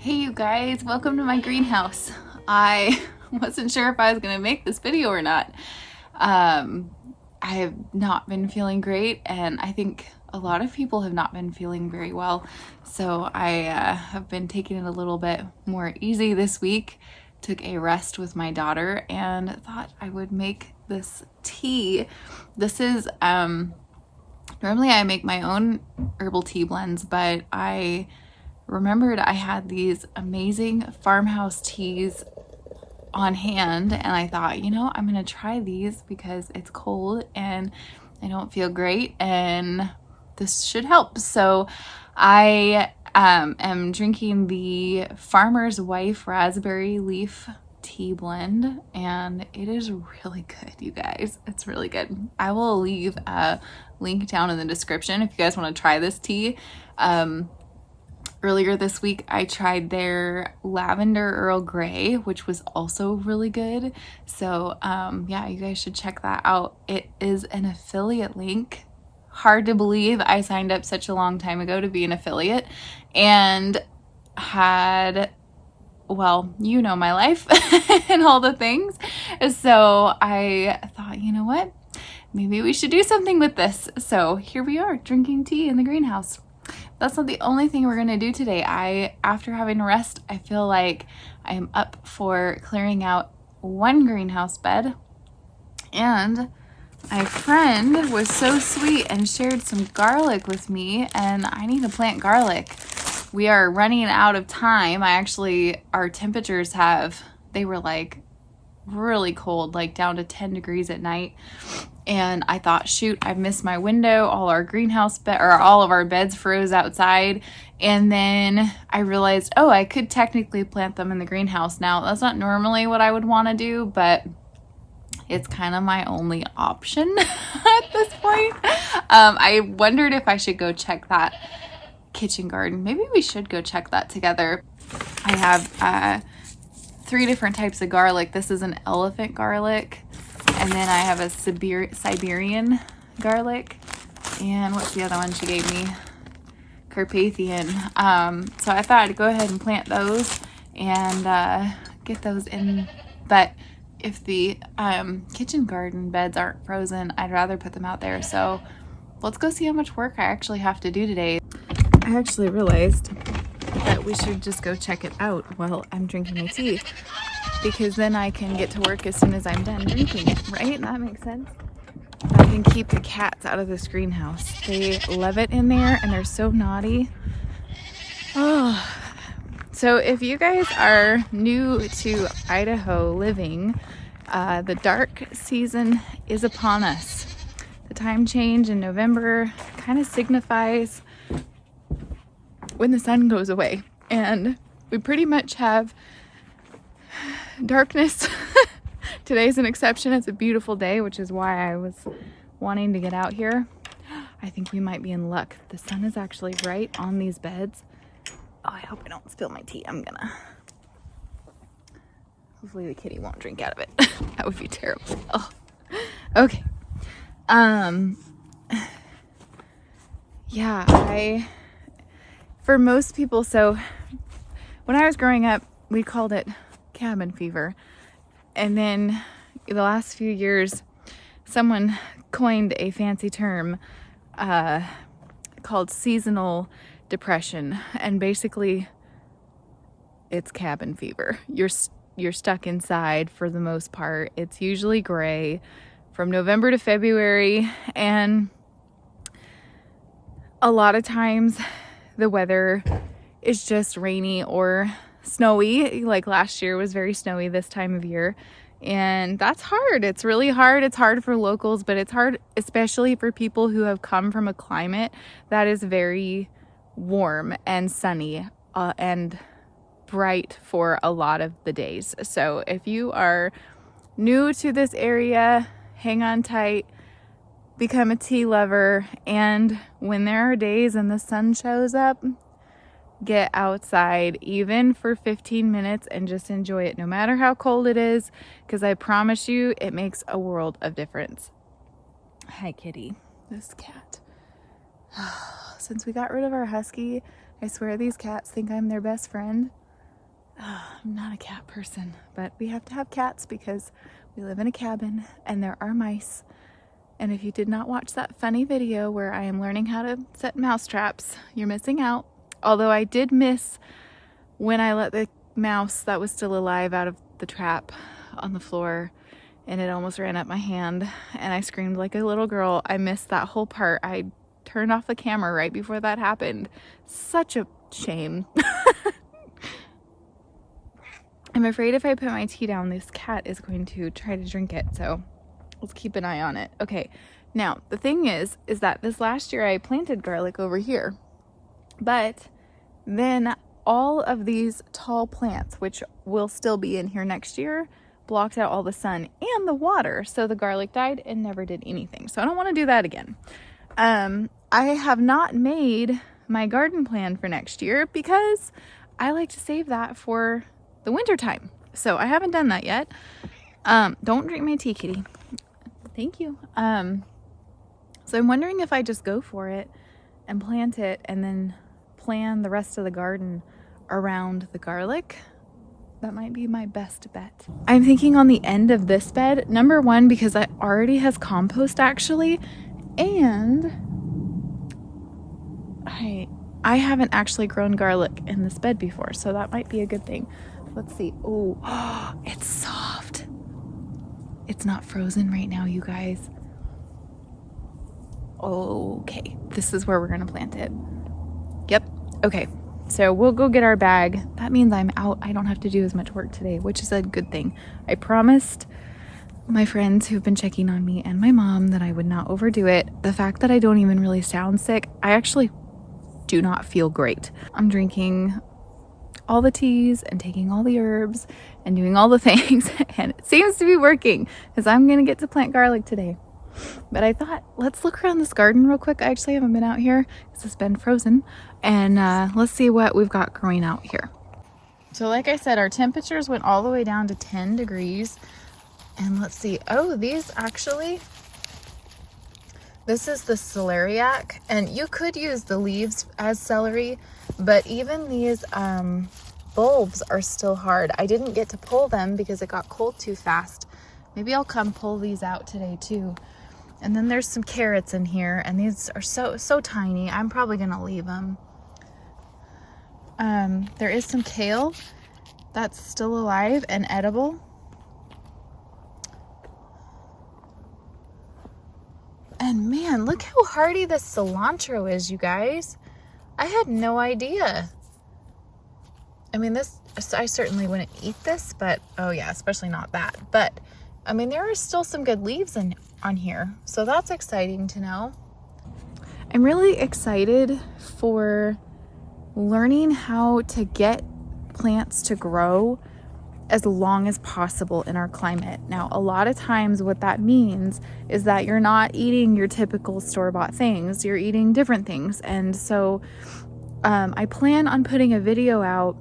Hey you guys, welcome to my greenhouse. I wasn't sure if I was gonna make this video or not. I have not been feeling great, and I think a lot of people have not been feeling very well. So I have been taking it a little bit more easy this week. Took a rest with my daughter and thought I would make this tea. This is, normally I make my own herbal tea blends, but I remembered I had these amazing Farmhouse teas on hand, and I thought, you know, I'm gonna try these because it's cold and I don't feel great and this should help. So I am drinking the Farmer's Wife Raspberry Leaf tea blend, and it is really good, you guys. It's really good. I will leave a link down in the description if you guys want to try this tea. Earlier this week, I tried their Lavender Earl Grey, which was also really good. So yeah, you guys should check that out. It is an affiliate link. Hard to believe I signed up such a long time ago to be an affiliate and had, well, you know my life and all the things. So I thought, you know what? Maybe we should do something with this. So here we are, drinking tea in the greenhouse. That's not the only thing we're gonna do today. After having rest, I feel like I am up for clearing out one greenhouse bed. And my friend was so sweet and shared some garlic with me, and I need to plant garlic. We are running out of time. Our temperatures they were like really cold, like down to 10 degrees at night. And I thought, shoot, I've missed my window. All of our beds froze outside. And then I realized, oh, I could technically plant them in the greenhouse. Now, that's not normally what I would want to do, but it's kind of my only option at this point. I wondered if I should go check that kitchen garden. Maybe we should go check that together. I have 3 different types of garlic. This is an elephant garlic. And then I have a Siberian garlic. And what's the other one she gave me? Carpathian. So I thought I'd go ahead and plant those and get those in. But if the kitchen garden beds aren't frozen, I'd rather put them out there. So let's go see how much work I actually have to do today. I actually realized that we should just go check it out while I'm drinking my tea, because then I can get to work as soon as I'm done drinking it, right? That makes sense. I can keep the cats out of this greenhouse. They love it in there and they're so naughty. Oh, so if you guys are new to Idaho living, the dark season is upon us. The time change in November kind of signifies when the sun goes away, and we pretty much have darkness. Today's an exception. It's a beautiful day, which is why I was wanting to get out here. I think we might be in luck. The sun is actually right on these beds. Oh, I hope I don't spill my tea. Hopefully the kitty won't drink out of it. That would be terrible. Oh. Okay. Yeah, for most people, so when I was growing up, we called it cabin fever. And then the last few years, someone coined a fancy term called seasonal depression. And basically, it's cabin fever. You're stuck inside for the most part. It's usually gray from November to February. And a lot of times, the weather is just rainy or snowy. Like last year was very snowy this time of year, and that's hard. It's really hard. It's hard for locals, but it's hard especially for people who have come from a climate that is very warm and sunny and bright for a lot of the days. So if you are new to this area, hang on tight, become a tea lover, and when there are days and the sun shows up, get outside even for 15 minutes and just enjoy it, no matter how cold it is, because I promise you it makes a world of difference. Hi, kitty. This cat. Since we got rid of our husky, I swear these cats think I'm their best friend. I'm not a cat person, but we have to have cats because we live in a cabin and there are mice. And if you did not watch that funny video where I am learning how to set mouse traps, you're missing out. Although I did miss when I let the mouse that was still alive out of the trap on the floor and it almost ran up my hand and I screamed like a little girl. I missed that whole part. I turned off the camera right before that happened. Such a shame. I'm afraid if I put my tea down, this cat is going to try to drink it. So let's keep an eye on it. Okay. Now, the thing is that this last year I planted garlic over here, but then all of these tall plants, which will still be in here next year, blocked out all the sun and the water. So the garlic died and never did anything. So I don't want to do that again. I have not made my garden plan for next year because I like to save that for the winter time. So I haven't done that yet. Don't drink my tea, kitty. Thank you. So I'm wondering if I just go for it and plant it and then plan the rest of the garden around the garlic. That might be my best bet. I'm thinking on the end of this bed, number one, because it already has compost actually, and I haven't actually grown garlic in this bed before, so that might be a good thing. Let's see. Oh, it's soft. It's not frozen right now, you guys. Okay, this is where we're gonna plant it. Yep, okay. So we'll go get our bag. That means I'm out. I don't have to do as much work today, which is a good thing. I promised my friends who've been checking on me and my mom that I would not overdo it. The fact that I don't even really sound sick, I actually do not feel great. I'm drinking all the teas and taking all the herbs and doing all the things, and it seems to be working because I'm gonna get to plant garlic today. But I thought, let's look around this garden real quick. I actually haven't been out here because it's been frozen, and let's see what we've got growing out here. So like I said, our temperatures went all the way down to 10 degrees, and let's see. Oh, these actually, this is the celeriac, and you could use the leaves as celery, but even these bulbs are still hard. I didn't get to pull them because it got cold too fast. Maybe I'll come pull these out today too. And then there's some carrots in here, and these are so tiny. I'm probably gonna leave them. There is some kale that's still alive and edible. And man, look how hardy this cilantro is, you guys. I had no idea. I mean, this, I certainly wouldn't eat this, but oh yeah, especially not that. But I mean, there are still some good leaves on here, so that's exciting to know. I'm really excited for learning how to get plants to grow as long as possible in our climate. Now, a lot of times what that means is that you're not eating your typical store-bought things, you're eating different things. And so I plan on putting a video out.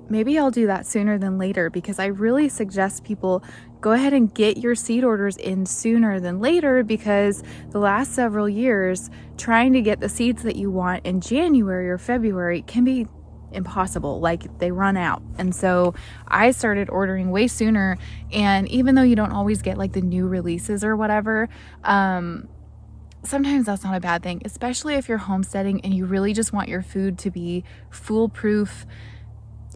Maybe I'll do that sooner than later, because I really suggest people go ahead and get your seed orders in sooner than later, because the last several years trying to get the seeds that you want in January or February can be impossible. Like, they run out. And so I started ordering way sooner, and even though you don't always get like the new releases or whatever, sometimes that's not a bad thing, especially if you're homesteading and you really just want your food to be foolproof.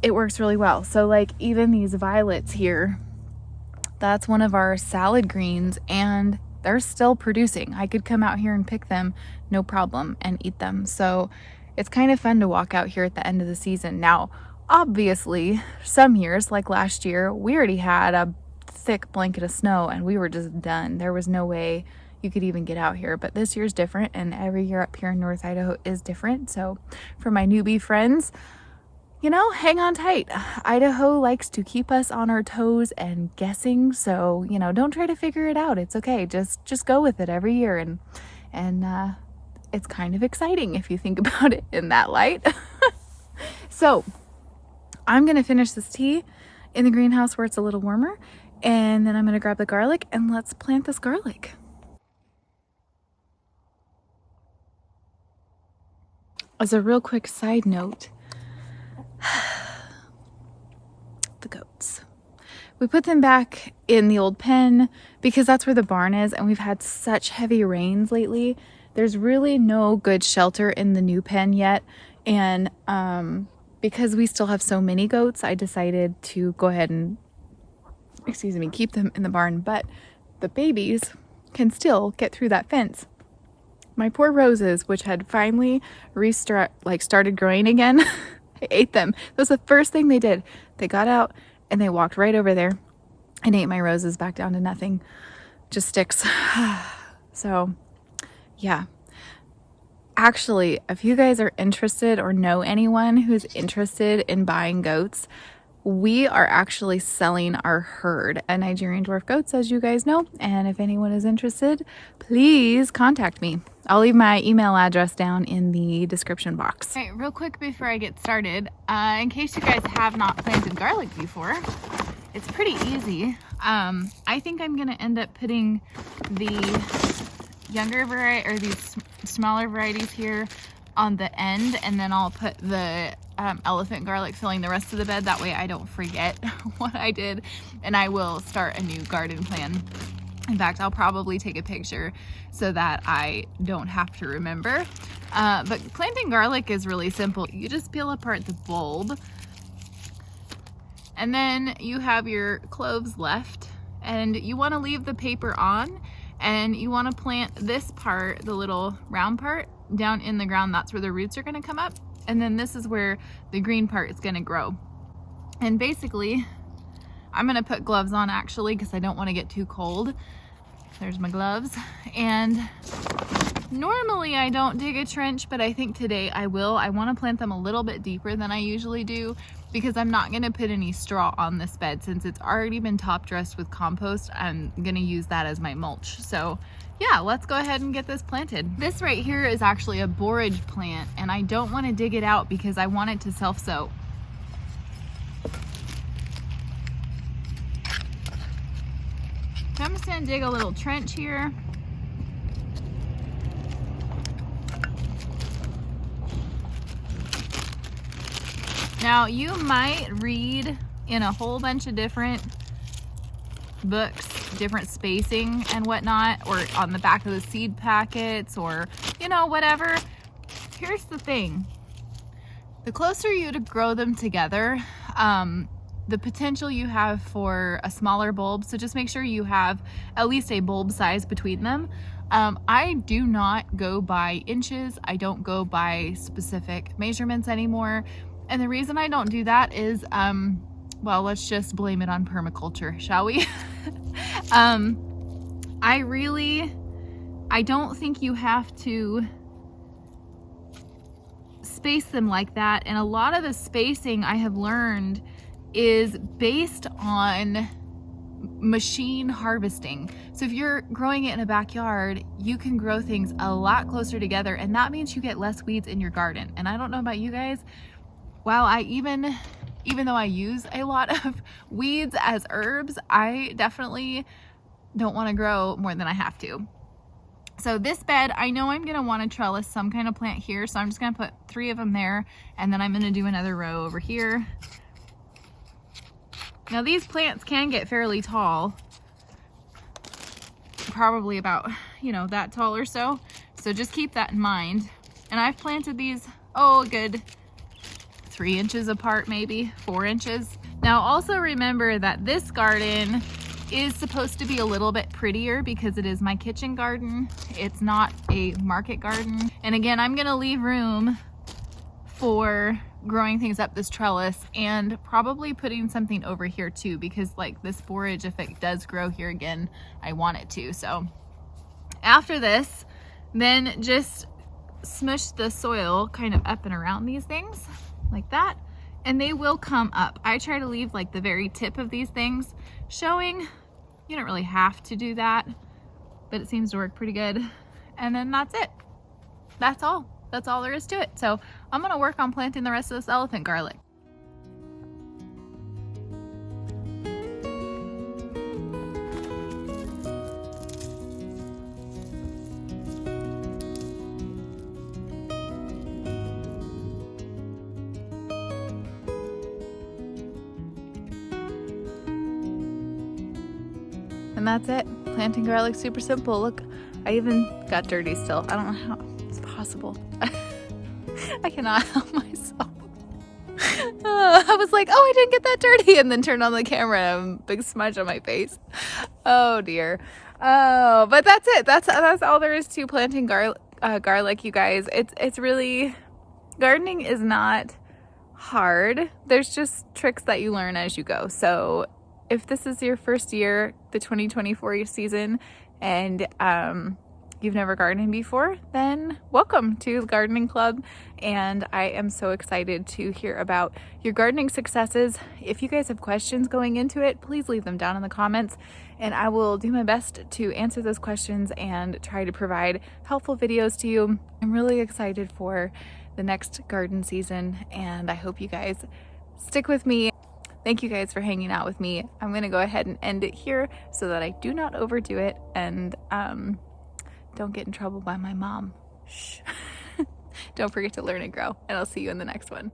It works really well. So like even these violets here, that's one of our salad greens, and they're still producing. I could come out here and pick them, no problem, and eat them. So it's kind of fun to walk out here at the end of the season. Now, obviously, some years, like last year, we already had a thick blanket of snow and we were just done. There was no way you could even get out here. But this year's different, and every year up here in North Idaho is different. So for my newbie friends, you know, hang on tight. Idaho likes to keep us on our toes and guessing. So, you know, don't try to figure it out. It's okay. Just go with it every year. And it's kind of exciting if you think about it in that light. So I'm going to finish this tea in the greenhouse where it's a little warmer. And then I'm going to grab the garlic and let's plant this garlic. As a real quick side note, we put them back in the old pen because that's where the barn is, and we've had such heavy rains lately. There's really no good shelter in the new pen yet, and because we still have so many goats, I decided to go ahead and, keep them in the barn, but the babies can still get through that fence. My poor roses, which had finally started growing again, I ate them. That was the first thing they did. They got out and they walked right over there and ate my roses back down to nothing, just sticks. So yeah, actually, if you guys are interested or know anyone who's interested in buying goats, we are actually selling our herd of Nigerian dwarf goats, as you guys know. And if anyone is interested, please contact me. I'll leave my email address down in the description box. Okay, real quick before I get started, in case you guys have not planted garlic before, it's pretty easy. I think I'm gonna end up putting the younger variety, or these smaller varieties here on the end, and then I'll put the elephant garlic filling the rest of the bed. That way I don't forget what I did, and I will start a new garden plan. In fact, I'll probably take a picture so that I don't have to remember. But planting garlic is really simple. You just peel apart the bulb, and then you have your cloves left, and you want to leave the paper on, and you want to plant this part, the little round part, down in the ground. That's where the roots are going to come up, and then this is where the green part is going to grow. And basically, I'm going to put gloves on actually because I don't want to get too cold. There's my gloves. And normally I don't dig a trench, but I think today I will. I want to plant them a little bit deeper than I usually do because I'm not going to put any straw on this bed. Since it's already been top dressed with compost, I'm going to use that as my mulch. So yeah, let's go ahead and get this planted. This right here is actually a borage plant, and I don't want to dig it out because I want it to self-sow. So I'm just gonna dig a little trench here. Now you might read in a whole bunch of different books, different spacing and whatnot, or on the back of the seed packets, or you know, whatever. Here's the thing. The closer you to grow them together, the potential you have for a smaller bulb. So just make sure you have at least a bulb size between them. I do not go by inches. I don't go by specific measurements anymore. And the reason I don't do that is, well, let's just blame it on permaculture, shall we? I don't think you have to space them like that. And a lot of the spacing I have learned is based on machine harvesting. So if you're growing it in a backyard, you can grow things a lot closer together, and that means you get less weeds in your garden. And I don't know about you guys, while I even though I use a lot of weeds as herbs, I definitely don't want to grow more than I have to. So this bed, I know I'm going to want to trellis some kind of plant here, so I'm just going to put 3 of them there, and then I'm going to do another row over here. Now these plants can get fairly tall, probably about, you know, that tall or so. So just keep that in mind. And I've planted these, oh, a good 3 inches apart, maybe 4 inches. Now also remember that this garden is supposed to be a little bit prettier because it is my kitchen garden. It's not a market garden. And again, I'm gonna leave room for growing things up this trellis, and probably putting something over here too, because like this borage, if it does grow here again, I want it to. So after this, then just smush the soil kind of up and around these things like that, and they will come up. I try to leave like the very tip of these things showing. You don't really have to do that, but it seems to work pretty good. And then that's it. That's all. That's all there is to it. So I'm gonna work on planting the rest of this elephant garlic. And that's it. Planting garlic, super simple. Look, I even got dirty still. I don't know how it's possible. I cannot help myself. I was like, oh, I didn't get that dirty, and then turned on the camera and a big smudge on my face. Oh dear. Oh, but that's it. That's all there is to planting garlic, you guys. It's really, gardening is not hard. There's just tricks that you learn as you go. So if this is your first year, the 2024 season, and you've never gardened before, then welcome to the gardening club. And I am so excited to hear about your gardening successes. If you guys have questions going into it, please leave them down in the comments, and I will do my best to answer those questions and try to provide helpful videos to you. I'm really excited for the next garden season, and I hope you guys stick with me. Thank you guys for hanging out with me. I'm gonna go ahead and end it here so that I do not overdo it and don't get in trouble by my mom. Shh. Don't forget to learn and grow, and I'll see you in the next one.